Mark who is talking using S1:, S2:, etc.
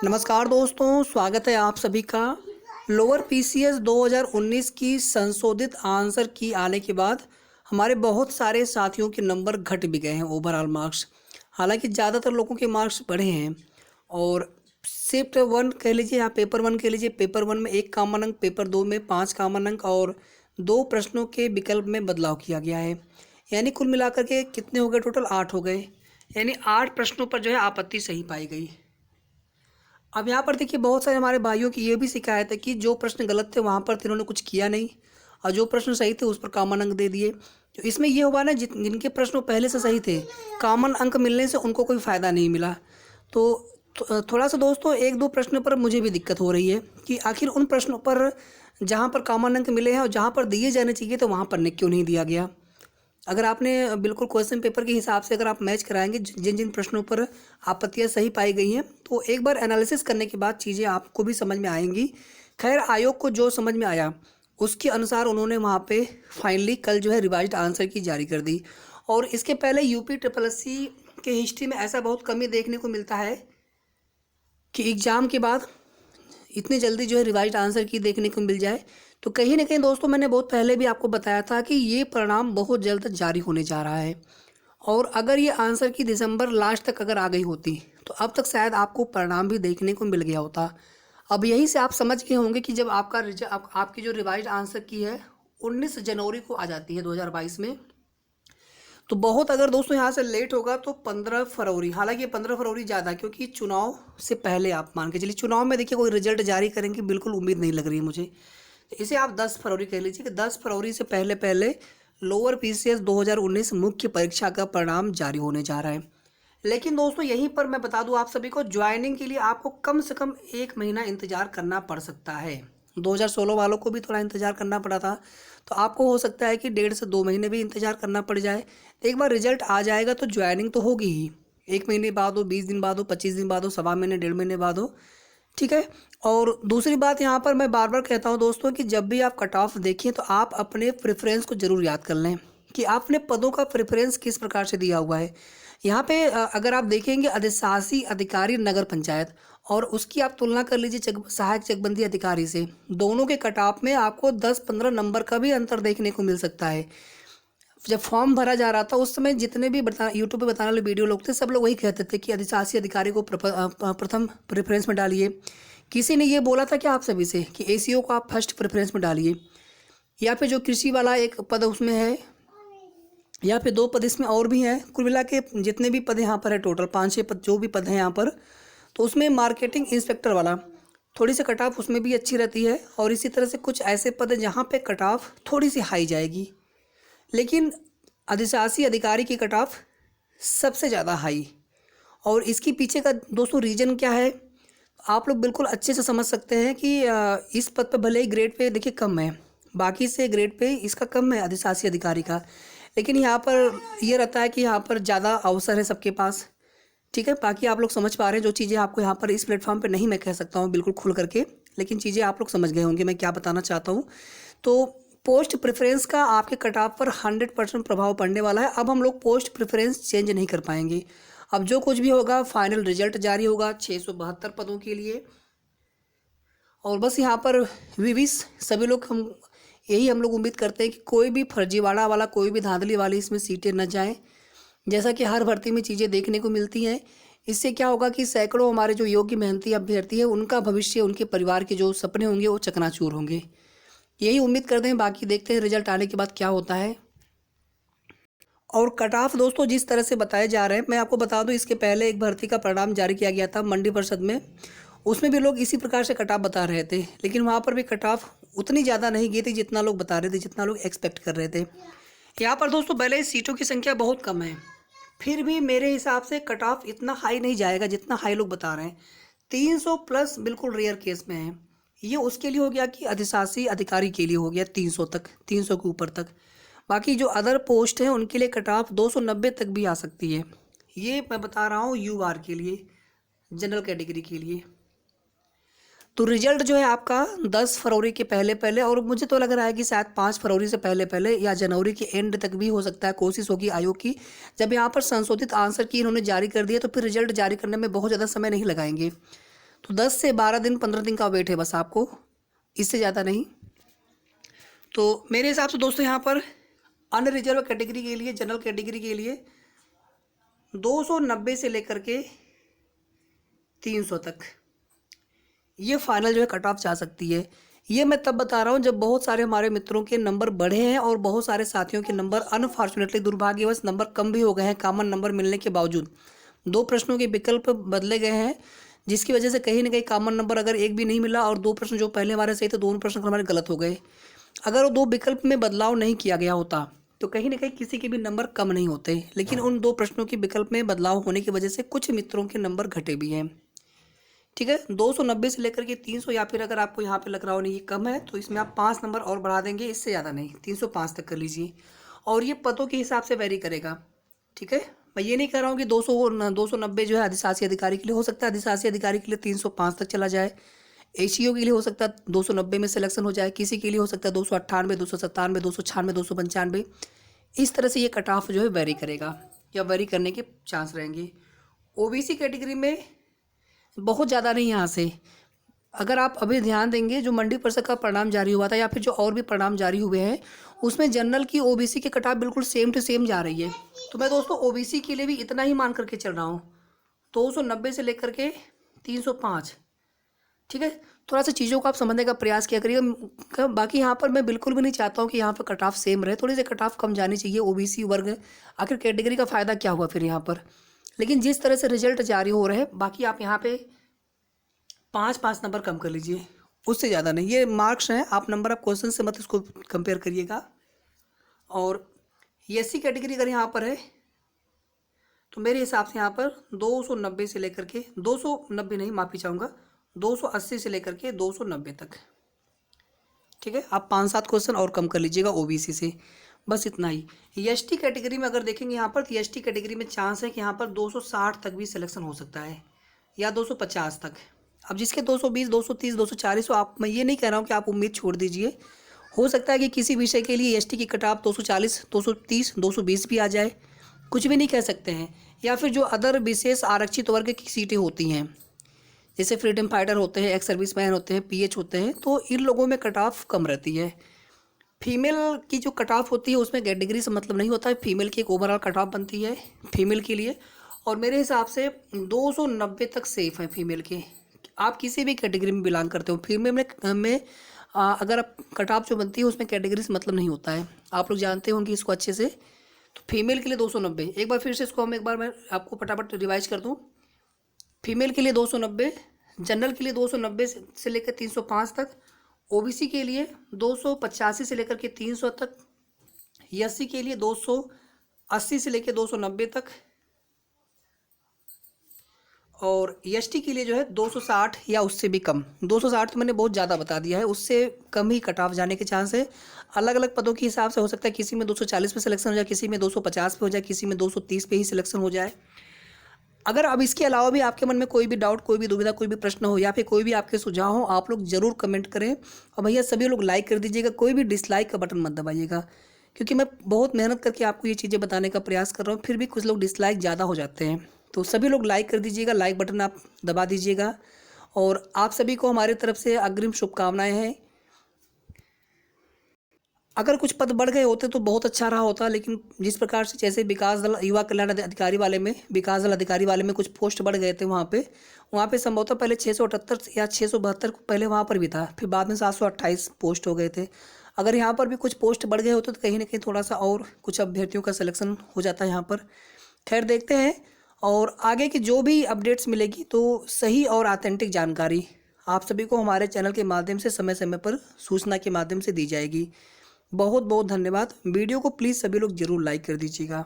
S1: नमस्कार दोस्तों, स्वागत है आप सभी का। लोअर पीसीएस 2019 की संशोधित आंसर की आने के बाद हमारे बहुत सारे साथियों के नंबर घट भी गए हैं, ओवरऑल मार्क्स। हालांकि ज़्यादातर लोगों के मार्क्स बढ़े हैं और शिफ्ट वन कह लीजिए या पेपर वन कह लीजिए। पेपर वन में 1 कॉमन अंक, पेपर 2 में 5 कॉमन अंक और 2 प्रश्नों के विकल्प में बदलाव किया गया है। यानी कुल मिलाकर के कितने हो गए? टोटल 8 हो गए। यानी 8 प्रश्नों पर जो है आपत्ति सही पाई गई। अब यहाँ पर देखिए, बहुत सारे हमारे भाइयों की ये भी शिकायत है कि जो प्रश्न गलत थे वहाँ पर इन्होंने कुछ किया नहीं और जो प्रश्न सही थे उस पर कॉमन अंक दे दिए। तो इसमें ये हुआ ना, जिनके प्रश्न पहले से सही थे, कॉमन अंक मिलने से उनको कोई फ़ायदा नहीं मिला। थोड़ा सा दोस्तों, 1-2 प्रश्नों पर मुझे भी दिक्कत हो रही है कि आखिर उन प्रश्नों पर जहाँ पर कॉमन अंक मिले हैं और जहाँ पर दिए जाने चाहिए तो वहाँ पर क्यों नहीं दिया गया। अगर आपने बिल्कुल क्वेश्चन पेपर के हिसाब से अगर आप मैच कराएंगे जिन जिन प्रश्नों पर आपत्तियां सही पाई गई हैं, तो एक बार एनालिसिस करने के बाद चीज़ें आपको भी समझ में आएंगी। खैर, आयोग को जो समझ में आया उसके अनुसार उन्होंने वहाँ पे फाइनली कल जो है रिवाइज्ड आंसर की जारी कर दी। और इसके पहले यूपी SSSC के हिस्ट्री में ऐसा बहुत कम ही देखने को मिलता है कि एग्ज़ाम के बाद इतनी जल्दी जो है रिवाइज्ड आंसर की देखने को मिल जाए। तो कहीं ना कहीं दोस्तों, मैंने बहुत पहले भी आपको बताया था कि ये परिणाम बहुत जल्द जारी होने जा रहा है और अगर ये आंसर की दिसंबर लास्ट तक अगर आ गई होती तो अब तक शायद आपको परिणाम भी देखने को मिल गया होता। अब यहीं से आप समझ गए होंगे कि जब आपकी जो रिवाइज्ड आंसर की है 19 जनवरी को आ जाती है 2022 में, तो बहुत अगर दोस्तों यहाँ से लेट होगा तो 15 फरवरी। हालांकि 15 फरवरी ज़्यादा, क्योंकि चुनाव से पहले आप मान के चलिए, चुनाव में देखिए कोई रिजल्ट जारी करेंगे बिल्कुल उम्मीद नहीं लग रही है मुझे। तो इसे आप 10 फरवरी कह लीजिए कि 10 फरवरी से पहले पहले लोअर पीसीएस 2019 मुख्य परीक्षा का परिणाम जारी होने जा रहा है। लेकिन दोस्तों, यहीं पर मैं बता दूं आप सभी को, ज्वाइनिंग के लिए आपको कम से कम 1 महीना इंतजार करना पड़ सकता है। 2016 वालों को भी थोड़ा इंतजार करना पड़ा था, तो आपको हो सकता है कि 1.5 से 2 महीने भी इंतजार करना पड़ जाए। एक बार रिजल्ट आ जाएगा तो ज्वाइनिंग तो होगी ही। 1 महीने बाद हो, 20 दिन बाद हो, 25 दिन बाद हो, सवा महीने 1.5 महीने बाद हो, ठीक है। और दूसरी बात यहाँ पर मैं बार बार कहता हूँ दोस्तों कि जब भी आप कट ऑफ देखें तो आप अपने प्रेफरेंस को ज़रूर याद कर लें कि आपने पदों का प्रेफरेंस किस प्रकार से दिया हुआ है। यहाँ पे अगर आप देखेंगे अधिशासी अधिकारी नगर पंचायत और उसकी आप तुलना कर लीजिए सहायक चकबंदी अधिकारी से, दोनों के कट ऑफ में आपको 10-15 नंबर का भी अंतर देखने को मिल सकता है। जब फॉर्म भरा जा रहा था उस समय जितने भी यूट्यूब पे बताने वाले वीडियो लोग थे, सब लोग वही कहते थे कि अधिशासी अधिकारी को प्रथम प्रेफरेंस में डालिए। किसी ने ये बोला था कि आप सभी से कि एसीओ को आप फर्स्ट प्रेफरेंस में डालिए, या फिर जो कृषि वाला एक पद उसमें है, या फिर 2 पद इसमें और भी हैं। कुल मिला के जितने भी पद यहाँ पर है, टोटल 5-6 पद जो भी पद हैं यहाँ पर, तो उसमें मार्केटिंग इंस्पेक्टर वाला थोड़ी सी कट ऑफ उसमें भी अच्छी रहती है। और इसी तरह से कुछ ऐसे पद हैं जहाँ पे कट ऑफ थोड़ी सी हाई जाएगी, लेकिन अधिशासी अधिकारी की कट ऑफ सबसे ज़्यादा हाई। और इसके पीछे का दोस्तों रीज़न क्या है, आप लोग बिल्कुल अच्छे से समझ सकते हैं कि इस पद पर भले ही ग्रेड पे देखिए कम है, बाकी से ग्रेड पे इसका कम है अधिशासी अधिकारी का, लेकिन यहाँ पर ये रहता है कि यहाँ पर ज़्यादा अवसर है सबके पास, ठीक है। बाकी आप लोग समझ पा रहे हैं जो चीज़ें आपको यहाँ पर इस प्लेटफॉर्म पे नहीं मैं कह सकता हूँ बिल्कुल खुल करके, लेकिन चीज़ें आप लोग समझ गए होंगे मैं क्या बताना चाहता हूँ। तो पोस्ट प्रेफरेंस का आपके कट ऑफ पर 100% प्रभाव पड़ने वाला है। अब हम लोग पोस्ट प्रेफरेंस चेंज नहीं कर पाएंगे। अब जो कुछ भी होगा फाइनल रिजल्ट जारी होगा 672 पदों के लिए। और बस यहाँ पर विश सभी लोग हम लोग उम्मीद करते हैं कि कोई भी फर्जीवाड़ा वाला, कोई भी धांधली वाली इसमें सीटें न जाएं, जैसा कि हर भर्ती में चीज़ें देखने को मिलती हैं। इससे क्या होगा कि सैकड़ों हमारे जो योग्य मेहनती अभ्यर्थी है उनका भविष्य, उनके परिवार के जो सपने होंगे वो चकनाचूर होंगे। यही उम्मीद करते हैं, बाकी देखते हैं रिजल्ट आने के बाद क्या होता है। और कट ऑफ दोस्तों जिस तरह से बताए जा रहे हैं, मैं आपको बता दूं, इसके पहले एक भर्ती का परिणाम जारी किया गया था मंडी परिषद में, उसमें भी लोग इसी प्रकार से कट ऑफ बता रहे थे, लेकिन वहाँ पर भी कट ऑफ उतनी ज़्यादा नहीं गई थी जितना लोग बता रहे थे, जितना लोग एक्सपेक्ट कर रहे थे। यहाँ पर दोस्तों भले ही सीटों की संख्या बहुत कम है, फिर भी मेरे हिसाब से कट ऑफ इतना हाई नहीं जाएगा जितना हाई लोग बता रहे हैं। 300 प्लस बिल्कुल रेयर केस में है। ये उसके लिए हो गया कि अधिशासी अधिकारी के लिए हो गया 300 तक, 300 के ऊपर तक। बाकी जो अदर पोस्ट हैं उनके लिए कट ऑफ 290 तक भी आ सकती है। ये मैं बता रहा हूँ यूआर के लिए, जनरल कैटेगरी के लिए। तो रिजल्ट जो है आपका 10 फरवरी के पहले पहले, और मुझे तो लग रहा है कि शायद 5 फरवरी से पहले पहले या जनवरी के एंड तक भी हो सकता है। कोशिश होगी आयोग की, जब यहाँ पर संशोधित आंसर की इन्होंने जारी कर दिया तो फिर रिजल्ट जारी करने में बहुत ज़्यादा समय नहीं लगाएंगे। तो 10 से 12 दिन 15 दिन का वेट है बस आपको, इससे ज़्यादा नहीं। तो मेरे हिसाब से दोस्तों यहाँ पर अनरिजर्व कैटेगरी के लिए, जनरल कैटेगरी के लिए 290 से लेकर के 300 तक ये फाइनल जो है कट ऑफ जा सकती है। ये मैं तब बता रहा हूँ जब बहुत सारे हमारे मित्रों के नंबर बढ़े हैं और बहुत सारे साथियों के नंबर अनफॉर्चुनेटली, दुर्भाग्यवश, नंबर कम भी हो गए हैं कॉमन नंबर मिलने के बावजूद। 2 प्रश्नों के विकल्प बदले गए हैं, जिसकी वजह से कहीं ना कहीं कॉमन नंबर अगर एक भी नहीं मिला और 2 प्रश्न जो पहले हमारे सही थे, दोनों प्रश्न हमारे गलत हो गए। अगर वो 2 विकल्प में बदलाव नहीं किया गया होता तो कहीं ना कहीं किसी के भी नंबर कम नहीं होते, लेकिन उन 2 प्रश्नों के विकल्प में बदलाव होने की वजह से कुछ मित्रों के नंबर घटे भी हैं। ठीक है, 290 से लेकर के 300, या फिर अगर आपको यहाँ पे लग रहा हो नहीं ये कम है तो इसमें आप 5 नंबर और बढ़ा देंगे, इससे ज़्यादा नहीं, 305 तक कर लीजिए। और ये पदों के हिसाब से वेरी करेगा। ठीक है, मैं ये नहीं कह रहा हूँ कि 290 जो है अधिशासी अधिकारी के लिए हो सकता है, अधिशासी अधिकारी के लिए 305 तक चला जाए। एसीओ के लिए हो सकता है 290 में सिलेक्शन हो जाए, किसी के लिए हो सकता है 298, 297, 296, 295। इस तरह से ये कट ऑफ जो है वेरी करेगा या वेरी करने के चांस रहेंगे। ओबीसी कैटेगरी में बहुत ज़्यादा नहीं, यहाँ से अगर आप अभी ध्यान देंगे जो मंडी परिषद का परिणाम जारी हुआ था या फिर जो और भी परिणाम जारी हुए हैं उसमें जनरल की ओबीसी की कट ऑफ बिल्कुल सेम टू सेम जा रही है। तो मैं दोस्तों ओबीसी के लिए भी इतना ही मान करके चल रहा हूँ, 290 से लेकर के 305। ठीक है, थोड़ा सा चीज़ों को आप समझने का प्रयास किया करिएगा। बाकी यहाँ पर मैं बिल्कुल भी नहीं चाहता हूँ कि यहाँ पर कट ऑफ सेम रहे, थोड़ी सी कट ऑफ कम जानी चाहिए। ओबीसी वर्ग आखिर कैटेगरी का फ़ायदा क्या हुआ फिर यहाँ पर। लेकिन जिस तरह से रिजल्ट जारी हो रहे हैं, बाकी आप यहाँ पे 5 नंबर कम कर लीजिए, उससे ज़्यादा नहीं। ये मार्क्स हैं, आप नंबर ऑफ क्वेश्चन से मत इसको कंपेयर करिएगा। और एससी कैटेगरी अगर यहाँ पर है तो मेरे हिसाब से यहाँ पर 290 से लेकर के 290 नहीं, माफ़ी चाहूँगा, 280 से लेकर के 290 तक। ठीक है, आप 5-7 क्वेश्चन और कम कर लीजिएगा ओबीसी से, बस इतना ही। एसटी कैटेगरी में अगर देखेंगे यहाँ पर तो एसटी कैटेगरी में चांस है कि यहाँ पर 260 तक भी सिलेक्शन हो सकता है या 250 तक। अब जिसके 220, 230, 240 हो, आप, मैं ये नहीं कह रहा हूँ कि आप उम्मीद छोड़ दीजिए। हो सकता है कि किसी विषय के लिए एसटी की कट ऑफ 240, 230, 220 भी आ जाए, कुछ भी नहीं कह सकते हैं। या फिर जो अदर विशेष आरक्षित वर्ग की सीटें होती हैं, जैसे फ्रीडम फाइटर होते हैं, एक्स सर्विस मैन होते हैं, पीएच होते हैं, तो इन लोगों में कट ऑफ कम रहती है। फीमेल की जो कट ऑफ होती है उसमें कैटेगरी से मतलब नहीं होता है, फीमेल की एक ओवरऑल कट ऑफ बनती है फीमेल के लिए। और मेरे हिसाब से 290 तक सेफ है फीमेल के। आप किसी भी कैटेगरी में बिलोंग करते हो, फीमेल में अगर आप कट ऑफ जो बनती है उसमें कैटेगरी से मतलब नहीं होता है, आप लोग जानते होंगे इसको अच्छे से। तो फीमेल के लिए 290, एक बार फिर से इसको हम एक बार मैं आपको फटाफट रिवाइज कर दूँ। फीमेल के लिए 290, जनरल के लिए 290 से लेकर 305 तक, ओबीसी के लिए 285 से लेकर के 300 तक, एससी के लिए 280 से लेकर 290 तक, और एसटी के लिए जो है 260 या उससे भी कम। 260 तो मैंने बहुत ज़्यादा बता दिया है, उससे कम ही कट ऑफ जाने के चांस है। अलग अलग पदों के हिसाब से हो सकता है किसी में 240 पे सिलेक्शन हो जाए, किसी में 250 पे हो जाए, किसी में 230 पे ही सिलेक्शन हो जाए। अगर अब इसके अलावा भी आपके मन में कोई भी डाउट, कोई भी दुविधा, कोई भी प्रश्न हो या फिर कोई भी आपके सुझाव हो, आप लोग ज़रूर कमेंट करें। और भैया सभी लोग लाइक कर दीजिएगा, कोई भी डिसलाइक का बटन मत दबाइएगा, क्योंकि मैं बहुत मेहनत करके आपको ये चीज़ें बताने का प्रयास कर रहा हूँ, फिर भी कुछ लोग डिसलाइक ज़्यादा हो जाते हैं। तो सभी लोग लाइक कर दीजिएगा, लाइक बटन आप दबा दीजिएगा। और आप सभी को हमारी तरफ से अग्रिम शुभकामनाएँ हैं। अगर कुछ पद बढ़ गए होते तो बहुत अच्छा रहा होता, लेकिन जिस प्रकार से जैसे विकास दल युवा कल्याण अधिकारी वाले में, विकास दल अधिकारी वाले में कुछ पोस्ट बढ़ गए थे, वहाँ पे संभवतः पहले 678 या 672 पहले वहाँ पर भी था, फिर बाद में 728 पोस्ट हो गए थे। अगर यहाँ पर भी कुछ पोस्ट बढ़ गए होते तो कहीं ना कहीं थोड़ा सा और कुछ अभ्यर्थियों का सिलेक्शन हो जाता है यहाँ पर। खैर देखते हैं, और आगे की जो भी अपडेट्स मिलेगी तो सही और ऑथेंटिक जानकारी आप सभी को हमारे चैनल के माध्यम से समय समय पर सूचना के माध्यम से दी जाएगी। बहुत बहुत धन्यवाद। वीडियो को प्लीज़ सभी लोग ज़रूर लाइक कर दीजिएगा।